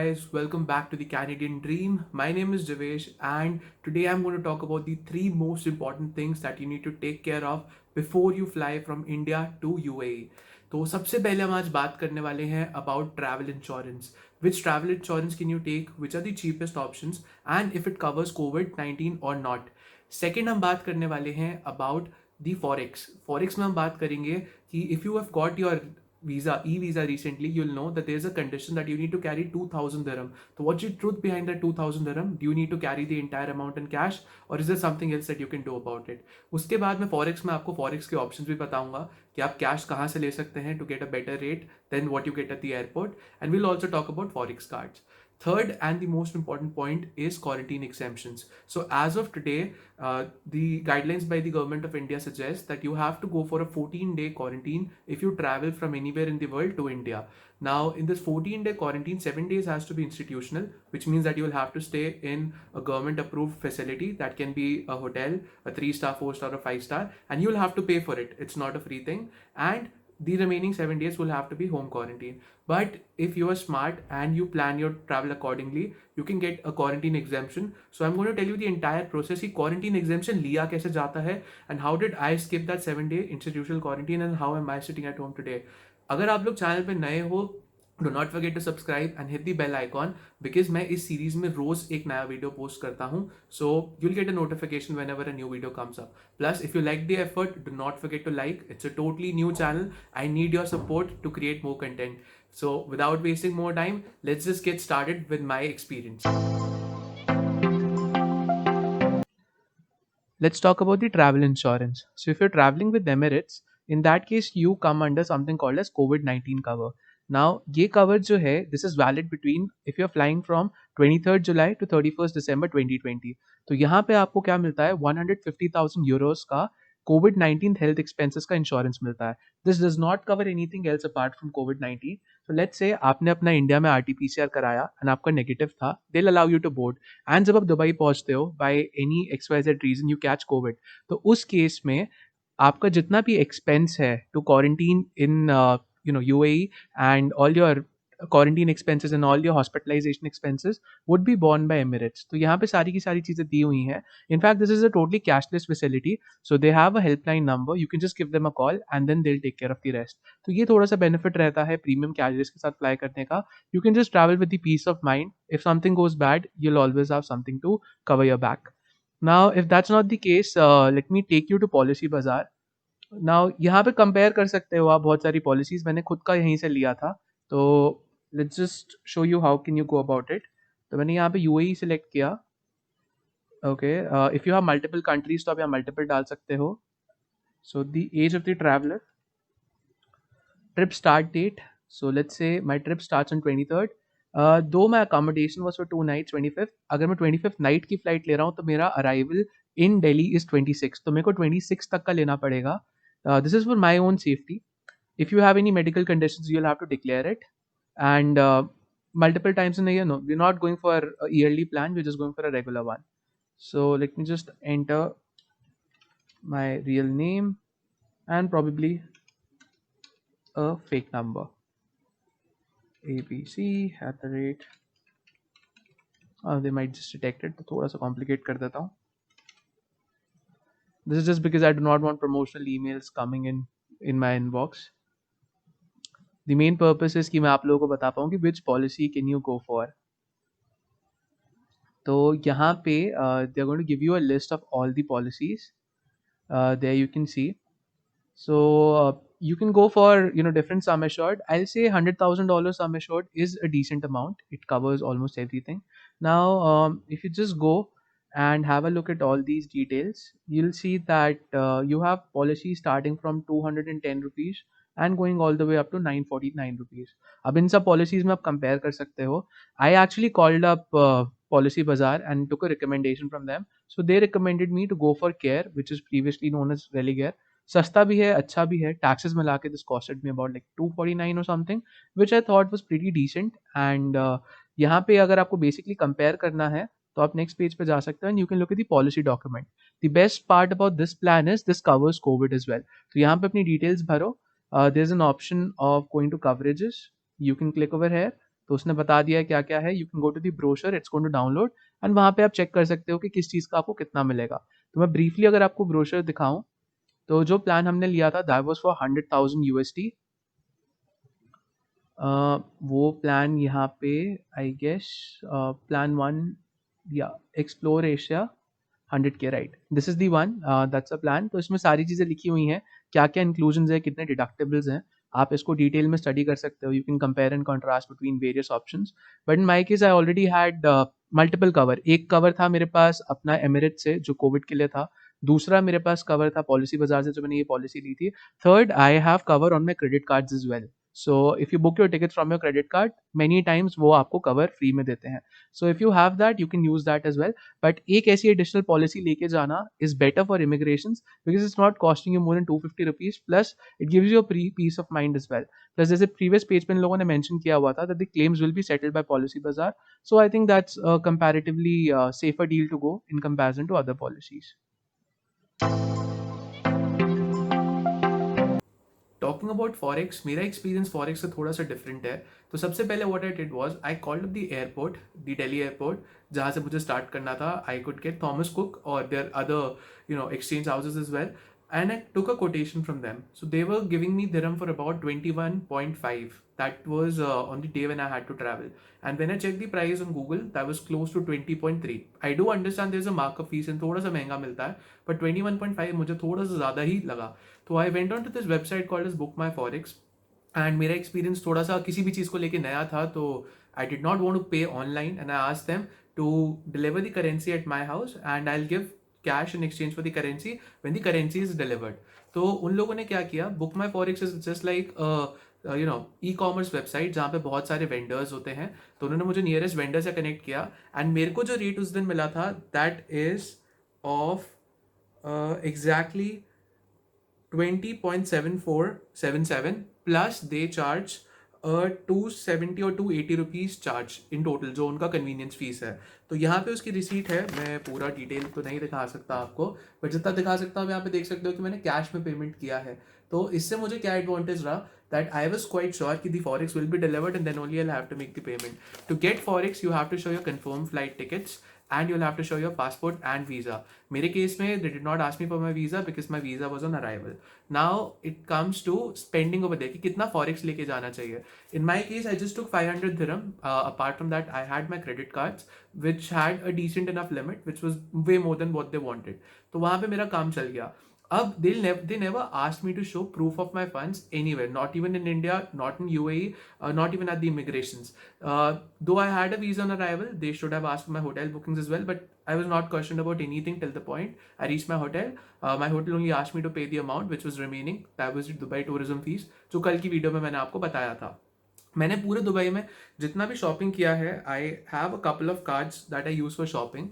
guys, welcome back to the Canadian Dream. My name is Javesh, and today I'm going to talk about the three most important things that you need to take care of before you fly from India to UAE. तो सबसे पहले हम आज बात करने वाले हैं about travel insurance. Which travel insurance can you take? Which are the cheapest options? And if it covers COVID-19 or not? Second हम बात करने वाले हैं about the forex. Forex में हम बात करेंगे कि if you have got your e-visa recently, you'll know that there's a condition that you need to carry 2000 dirham. So what's the truth behind that 2000 dirham? Do you need to carry the entire amount in cash, or is there something else that you can do about it? उसके बाद मैं forex में आपको forex के options भी बताऊंगा कि आप कैश कहाँ से ले सकते हैं to get a better rate than what you get at the airport, and will also talk about forex cards. Third and the most important point is quarantine exemptions. So as of today, the guidelines by the government of India suggest that you have to go for a 14-day quarantine if you travel from anywhere in the world to India. Now, in this 14-day quarantine, 7 days has to be institutional, which means that you will have to stay in a government-approved facility. That can be a hotel, a 3-star, 4-star, or 5-star, and you will have to pay for it. It's not a free thing. And the remaining 7 days will have to be home quarantine. But if you are smart and you plan your travel accordingly, you can get a quarantine exemption. So I'm going to tell you the entire process. कि quarantine exemption लिया कैसे जाता है, and how did I skip that 7-day institutional quarantine, and how am I sitting at home today. अगर आप लोग channel पे नए हो, do not forget to subscribe and hit the bell icon, because मैं इस सीरीज में रोज एक नया वीडियो पोस्ट करता हूँ. So you'll get a notification whenever a new video comes up. Plus if you like the effort, do not forget to like. It's a totally new channel. I need your support to create more content. So without wasting more time, let's just get started with my experience. Let's talk about the travel insurance. So if you're traveling with Emirates, in that case you come under something called as COVID-19 cover. Now ये cover जो है, this is valid between if you're flying from 23rd July to 31st December 2020. तो यहाँ पे आपको क्या मिलता है, 150,000 euros का COVID-19 health expenses का इंश्योरेंस मिलता है. This does not cover anything else apart from COVID-19. So let's say आपने अपना इंडिया में RT-PCR कराया एंड आपका नेगेटिव था, they'll allow you to board. And जब आप दुबई पहुंचते हो, by any XYZ reason you catch covid, तो उस केस में आपका जितना भी एक्सपेंस है to quarantine in UAE, and all your quarantine expenses and all your hospitalization expenses would be borne by Emirates. तो यहाँ पे सारी की सारी चीज़ें दी हुई हैं. In fact, this is a totally cashless facility. So they have a helpline number. You can just give them a call and then they'll take care of the rest. तो ये थोड़ा सा बेनिफिट रहता है प्रीमियम कैरियर्स के साथ fly करने का. You can just travel with the peace of mind. If something goes bad, you'll always have something to cover your back. Now, if that's not the case, let me take you to Policy Bazaar. Now यहाँ पे compare कर सकते हो आप बहुत सारी policies. मैंने खुद का यहीं से लिया था, तो let's just show you how can you go about it. तो मैंने यहाँ पे यूएई सिलेक्ट किया. Okay, if you have multiple countries तो आप यहाँ मल्टीपल डाल सकते हो. So the age of the traveller, trip start date. So let's say my trip starts on 23rd. Though my accommodation was for 2 nights 25th. अगर मैं 25th night की flight ले रहा हूँ तो मेरा अराइवल इन दिल्ली इज 26, तो मेरे को 26 तक का लेना पड़ेगा. This is for my own safety. If you have any medical conditions, you'll have to declare it. And multiple times in a year, no, we're not going for a yearly plan. We're just going for a regular one. So let me just enter my real name and probably a fake number. ABC at the rate. They might just detect it. तो थोड़ा सा complicate कर देता हूँ. This is just because I do not want promotional emails coming in my inbox. The main purpose is कि मैं आप लोगों को बता पाऊँ कि which policy can you go for. तो यहाँ पे they are going to give you a list of all the policies. There you can see. So you can go for different sum assured. I'll say $100,000 sum assured is a decent amount. It covers almost everything. Now if you just go and have a look at all these details, you'll see that you have policies starting from 210 rupees and going all the way up to 949 rupees. अब इन सब policies में आप compare कर सकते हो. I actually called up Policy Bazaar and took a recommendation from them. So they recommended me to go for Care, which is previously known as Religare. सस्ता भी है, अच्छा भी है. Taxes मिला के this costed me about like 249 or something, which I thought was pretty decent. And यहाँ पे अगर आपको basically compare करना है तो आप नेक्स्ट पेज पे जा सकते हो and you can look at the policy document. The best part about this plan is this covers covid as well. तो यहाँ पे अपनी डिटेल्स भरो. There is an option of going to coverages. You can click over here तो उसने बता दिया है क्या क्या है. You can go to the brochure, it's going to download, and वहाँ पे आप चेक कर सकते हो कि किस चीज़ का आपको कितना मिलेगा. तो मैं ब्रीफली अगर आपको ब्रोशर दिखाऊं, तो जो प्लान हमने लिया था दैट वाज फॉर 100,000 USD. वो प्लान यहाँ पे आई गेस प्लान वन या explore Asia 100K, right, this is the one, that's a plan. तो इसमें सारी चीज़ें लिखी हुई हैं, क्या क्या इंक्लूजन्स है, कितने डिडक्टिबल्स हैं. आप इसको डिटेल में स्टडी कर सकते हो. You can compare and contrast between various options. But in my case I already had multiple cover. एक कवर था मेरे पास अपना एमिरेट से जो कोविड के लिए था. दूसरा मेरे पास कवर था पॉलिसी बाजार से जो मैंने ये पॉलिसी ली थी. Third, I have cover on my credit cards as well. So if you book your ticket from your credit card, many times वो आपको कवर फ्री में देते हैं. So if you have that you can use that as well. But एक ऐसी additional policy लेके जाना is better for immigration because it's not costing you more than 250 rupees, plus it gives you a piece of mind as well. Plus जैसे previous page पे इन लोगों ने mention किया हुआ था that the claims will be settled by policy Bazaar. So I think that's comparatively safer deal to go in comparison to other policies. Talking about forex, मेरा experience forex से थोड़ा सा डिफरेंट है. तो सबसे पहले what I did was I called up the airport, the Delhi airport, जहाँ से मुझे स्टार्ट करना था. I could get Thomas Cook और there other exchange houses as well, and I took a quotation from them. So they were giving me dirham for about 21.5. That was on the day when I had to travel. And when I checked the price on Google, that was close to 20.3. I do understand there's a markup fees and थोड़ा सा महंगा मिलता है, but 21.5 मुझे थोड़ा सा ज़्यादा ही लगा. तो I went on to this website called as Book My Forex. And मेरा एक्सपीरियंस थोड़ा सा किसी भी चीज़ को लेके नया था, तो I did not want to pay online and I asked them to deliver the currency at my house and I will give cash in exchange for the currency when the currency is delivered. तो उन लोगों ने क्या किया, book my forex is just like e commerce website जहाँ पे बहुत सारे वेंडर्स होते हैं. तो उन्होंने मुझे नियरेस्ट वेंडर से कनेक्ट किया एंड मेरे को जो रेट उस दिन मिला था that is of exactly 20.7477 plus they charge 270 और 280 रुपीज़ चार्ज इन टोटल, जो उनका कन्वीनियंस फीस है. तो यहाँ पे उसकी रिसीट है. मैं पूरा डिटेल तो नहीं दिखा सकता आपको, बट जितना दिखा सकता हूँ यहाँ पे देख सकते हो कि मैंने कैश में पेमेंट किया है. तो इससे मुझे क्या एडवांटेज रहा that I was quite sure कि the forex will be delivered and then only I have to make the payment. To get forex you have to show your confirm flight tickets and you'll have to show your passport and visa. मेरे case में they did not ask me for my visa because my visa was on arrival. Now it comes to spending over there कि कितना forex लेके जाना चाहिए. In my case I just took 500 dirham. Apart from that I had my credit cards which had a decent enough limit which was way more than what they wanted. तो वहाँ पे मेरा काम चल गया. अब they never asked me to show proof of my funds anywhere, not even in India, not in UAE, not even at the immigrations. Though I had a visa on arrival, they should have asked for my hotel bookings as well, but I was not questioned about anything till the point I reached my hotel. My hotel only asked me to pay the amount which was remaining. That was the Dubai tourism fees, जो कल की video में मैंने आपको बताया था. मैंने पूरे दुबई में जितना भी शॉपिंग किया है, आई have a couple of cards that I use for shopping.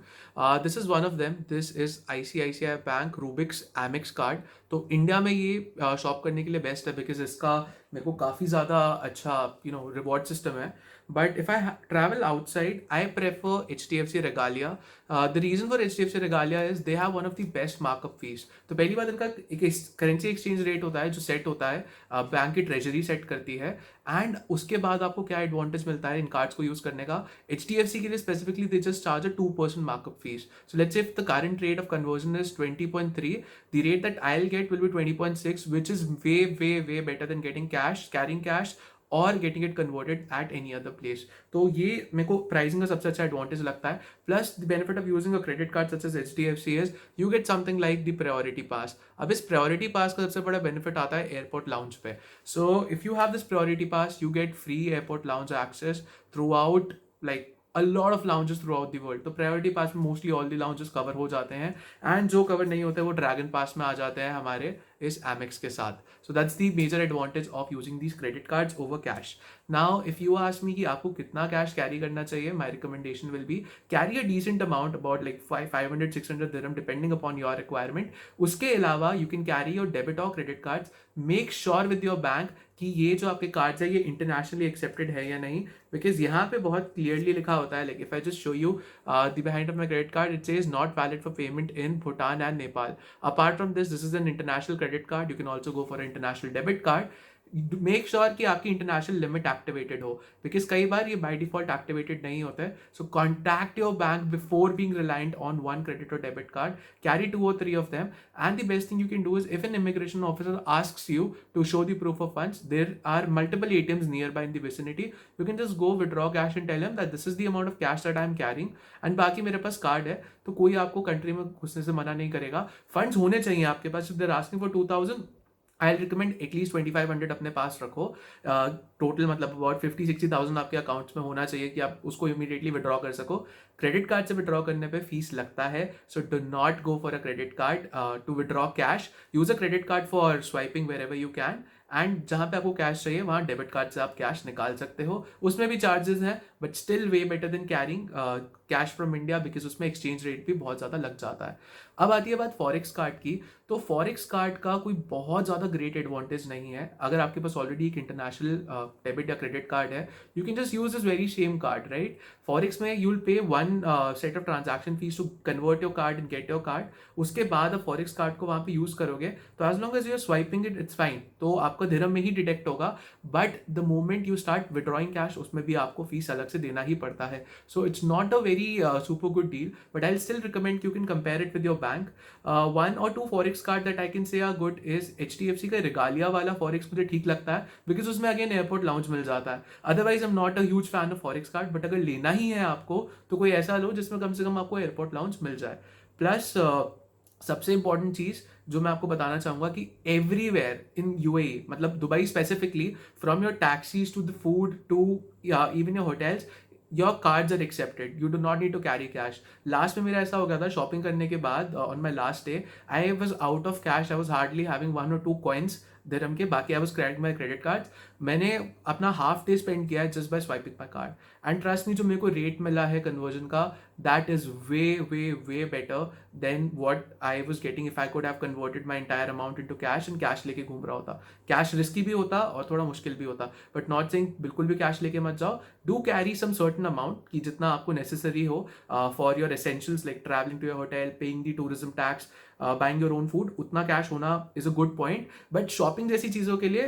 This is one of them. This is ICICI bank Rubik's एमिक्स card. तो इंडिया में ये शॉप करने के लिए बेस्ट है बिकॉज इसका मेरे को काफ़ी ज़्यादा अच्छा रिवॉर्ड सिस्टम है. But if I travel outside I prefer HDFC Regalia. The reason for HDFC Regalia is they have one of the best markup fees. तो पहली बात, इनका एक करेंसी एक्सचेंज रेट होता है जो सेट होता है, बैंक की ट्रेजरी सेट करती है. एंड उसके बाद आपको क्या एडवांटेज मिलता है इन कार्ड्स को यूज करने का. HDFC के लिए specifically they just charge a 2% markup fees. So let's से if the current rate of conversion is 20.3, the rate that I will get will be 20.6, which is way better than getting cash, carrying cash और getting it converted at any other place. तो ये मेरे को pricing का सबसे अच्छा advantage लगता है. Plus the benefit of using a credit card such as HDFC is you get something like the priority pass. अब इस प्रायोरिटी पास का सबसे बड़ा बेनिफिट आता है एयरपोर्ट लाउंज पे. So if you have this priority pass you get free airport lounge access throughout like a lot of lounges throughout the world. तो priority pass में mostly all the lounges cover हो जाते हैं and जो cover नहीं होते वो dragon पास में आ जाते हैं हमारे इस Amex के साथ. So that's the major advantage of using these credit cards over cash. Now if you ask me कि आपको कितना कैश कैरी करना चाहिए, my recommendation will be carry a decent amount about like 500-600 dirham depending upon your requirement. उसके अलावा you can carry your debit और credit cards. Make sure with your bank कि ये जो आपके कार्ड्स है ये इंटरनेशनली एक्सेप्टेड है या नहीं, बिकॉज यहाँ पे बहुत क्लियरली लिखा होता है, like if I just show you the behind of my credit card, it says not valid for payment in Bhutan and Nepal. Apart from this is an international credit card. You can also go for an international debit card. Make sure कि आपकी international limit activated हो, because कई बार ये by default activated नहीं होता है. So contact your bank before being reliant on one credit और debit card. Carry 2 or 3 of them. And the best thing you can do is, if an immigration officer asks you to show the proof of funds, there are multiple ATMs nearby in the vicinity. You can just go withdraw cash and tell him that this is the amount of cash that I am carrying, and बाकी मेरे पास card है, तो कोई आपको country में घुसने से मना नहीं करेगा. फंड्स होने चाहिए आपके पास. If there asking for 2000, I recommend at least 2500 अपने पास रखो. टोटल मतलब अबाउट 50-60,000 आपके अकाउंट्स में होना चाहिए कि आप उसको इमीडिएटली विड्रॉ कर सको. क्रेडिट कार्ड से विड्रॉ करने पे फीस लगता है, so do not go for a credit card to withdraw cash. Use a credit card for swiping wherever you can, and जहाँ पे आपको कैश चाहिए वहाँ डेबिट कार्ड से आप कैश निकाल सकते हो. उसमें भी चार्जेस हैं, but still way better than carrying cash from India, because उसमें एक्सचेंज रेट भी बहुत ज़्यादा लग जाता है. अब आती है बात फॉरेक्स कार्ड की. तो फॉरेक्स कार्ड का कोई बहुत ज़्यादा ग्रेट एडवांटेज नहीं है. अगर आपके पास ऑलरेडी एक इंटरनेशनल डेबिट या क्रेडिट कार्ड है, you can just use this very same card, right. Forex में you will pay one set of transaction fees to convert your card and get your card. उसके बाद आप forex card को वहाँ पे use करोगे, तो as long as you are swiping it, it's fine. तो आपका दिरहम में ही डिटेक्ट होगा, but the moment you start withdrawing cash, उसमें भी आपको फीस अलग से देना ही पड़ता है. So it's not a very super good deal, but I still recommend you can compare it with your bank. 1 or 2 forex card that I can say are good is HDFC का Regalia वाला forex मुझे ठीक लगता है, because उसमें again airport lounge मिल जाता है. Otherwise I am not a huge fan of forex card, but अगर लेना ही है आपको तो कोई ऐसा लो जिसमें कम से कम आपको एयरपोर्ट लाउंज मिल जाए. प्लस सबसे इंपॉर्टेंट चीज जो मैं आपको बताना चाहूंगा कि एवरीवेयर इन UAE, मतलब Dubai specifically, from your taxis to the food to even your hotels, your cards are accepted. You do not need to carry cash. Last में मेरा ऐसा हो गया था शॉपिंग करने के बाद, on my last day I was out of cash. I was hardly having 1 or 2 coins दिरहम के, बाकी I was credit my credit card. मैंने अपना हाफ डे स्पेंड किया है just by swiping my card, and trust me, जो मेरे को rate मिला है कन्वर्जन का, that is way way way better than what I was getting if I could have converted my entire amount into cash and cash लेके घूम रहा होता. कैश रिस्की भी होता और थोड़ा मुश्किल भी होता, बट नॉट सेइंग बिल्कुल भी कैश लेके मत जाओ. Do carry some certain amount कि जितना आपको नेसेसरी हो for your essentials like travelling to your hotel, paying the tourism tax, buying your own food. उतना कैश होना is a good point, but shopping जैसी चीज़ों के लिए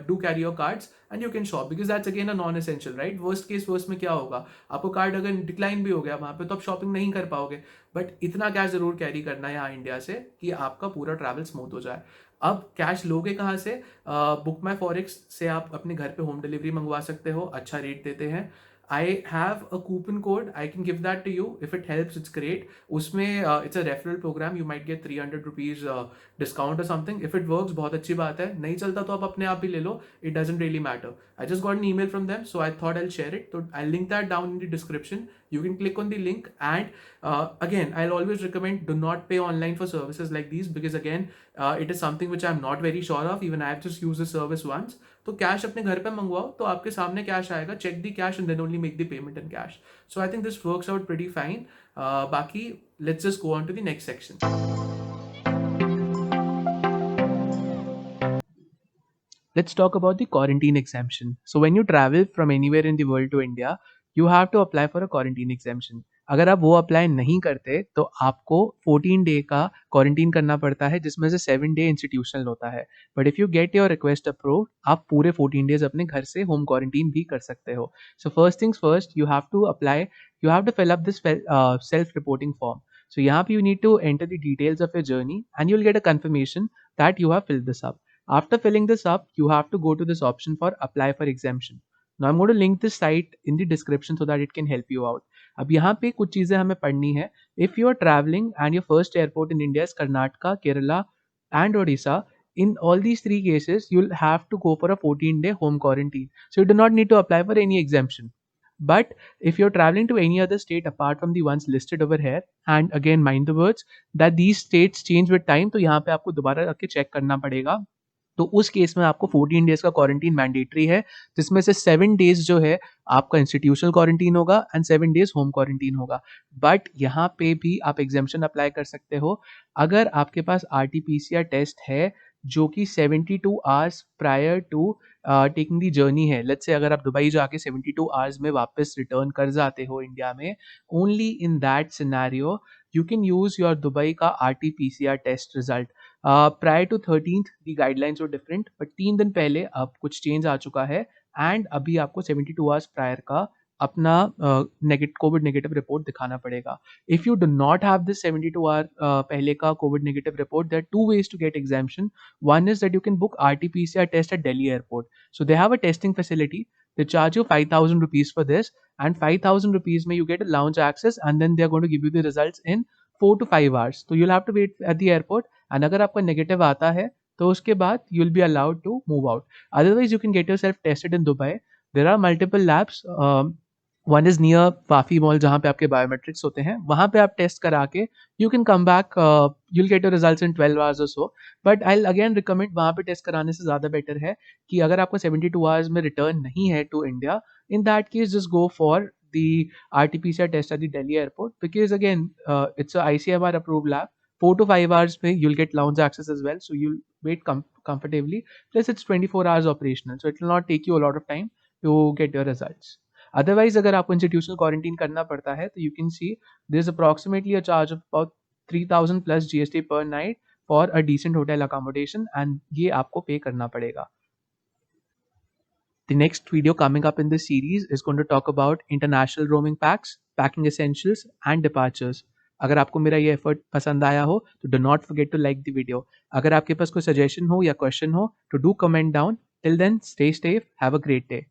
do carry your cards and you can shop, because that's again a non essential, right. Worst case worst में क्या होगा, आपको कार्ड अगर डिक्लाइन भी हो गया वहाँ पे, तो आप शॉपिंग नहीं कर पाओगे. बट इतना कैश जरूर कैरी करना है यहाँ इंडिया से कि आपका पूरा ट्रैवल स्मूथ हो जाए. अब कैश लोगे कहाँ से? बुक माई फॉरेक्स से आप अपने घर पे होम डिलीवरी मंगवा सकते हो, अच्छा रेट देते हैं. I have a coupon code, I can give that to you if it helps, it's great. उसमें it's a referral program, you might get 300 rupees discount और समथिंग. इफ इट वर्क्स बहुत अच्छी बात है, नहीं चलता तो आप अपने आप ही ले लो, it doesn't really matter. I just got an email from them, so I thought I share it. तो I link that down in the description. You can click on the link, and again I'll always recommend, do not pay online for services like these, because again it is something which I'm not very sure of. Even I have just used the service once. तो cash अपने घर पे मंगवाओ, तो आपके सामने cash आएगा, check the cash and then only make the payment in cash. So I think this works out pretty fine. बाकी let's just go on to the next section. Let's talk about the quarantine exemption. So when you travel from anywhere in the world to India, you have to apply for a quarantine exemption. अगर आप वो apply नहीं करते तो आपको 14 day का quarantine करना पड़ता है, जिसमें से 7 डे इंस्टीट्यूशनल होता है. But if you get your request approve, आप पूरे 14 डेज अपने घर से होम क्वारंटीन भी कर सकते हो. So first things first, you have to apply, you have to fill up this self reporting form. So यहाँ पे you need to enter the details of your journey and you will get a confirmation that you have filled this up. After filling this up, you have to go to this option for apply for exemption. Now I'm going to link this site in the description so that it can help you out. अब यहाँ पे कुछ चीज़ें हमें पढ़नी है. If you are traveling and your first airport in India is Karnataka, Kerala and Odisha, in all these 3 cases, you'll have to go for a 14-day home quarantine. So you do not need to apply for any exemption. But if you're traveling to any other state apart from the ones listed over here, and again mind the words that these states change with time, तो यहाँ पे आपको दोबारा आके check करना पड़ेगा. तो उस केस में आपको 14 डेज का क्वारंटीन मैंडेटरी है, जिसमें से 7 डेज जो है आपका इंस्टीट्यूशनल क्वारंटीन होगा एंड 7 डेज होम क्वारंटीन होगा. बट यहाँ पे भी आप एग्जेम्पशन अप्लाई कर सकते हो अगर आपके पास RT-PCR टेस्ट है जो कि 72 hours prior to taking the journey है. लेट्स से अगर आप दुबई जाके 72 आवर्स में वापस रिटर्न कर जाते हो इंडिया में, only in that scenario you can use your Dubai का RT-PCR test result. Prior to 13th the guidelines were different, but 3 दिन पहले अब कुछ चेंज आ चुका है एंड अभी आपको 72 आवर्स प्रायर का अपना कोविड नेगेटिव रिपोर्ट दिखाना पड़ेगा. If you do not have this 72 hour पहले का covid negative report, there are two ways to get exemption. One is that you can book RT-PCR test at Delhi airport. So they have a testing facility. They charge you 5,000 rupees for this, and 5,000 rupees may you get a lounge access, and then they're going to give you the results in 4 to 5 hours. So you'll have to wait at the airport, and अगर आपका negative आता है तो उसके बाद you'll be allowed to move out. Otherwise, you can get yourself tested in Dubai. There are multiple labs. One is near Wafi mall जहाँ पे आपके बायोमेट्रिक्स होते हैं, वहाँ पे आप टेस्ट करा के you can come back, you'll get your results in 12 hours और सो. बट आई अगेन रिकमेंड वहाँ पे टेस्ट कराने से ज़्यादा बेटर है कि अगर आपको 72 आवर्स में रिटर्न नहीं है to India, in that case just go for the RT-PCR test at the Delhi airport, because again it's a ICMR approved lab. 4 to 5 hours में you'll get lounge access as well, so you'll wait comfortably. Plus it's 24 hours operational, so it will not take you a lot of time to get your results. Otherwise अगर आपको institutional quarantine करना पड़ता है तो you can see there is approximately a charge of about 3,000 plus GST पर night for a decent hotel accommodation, and ये आपको पे करना पड़ेगा. The next video coming up in this series is going to talk about international roaming packs, packing essentials and departures. अगर आपको मेरा ये एफर्ट पसंद आया हो तो do not forget to like the video. अगर आपके पास कोई सजेशन हो या क्वेश्चन हो तो do comment down. Till then stay safe, have a great day.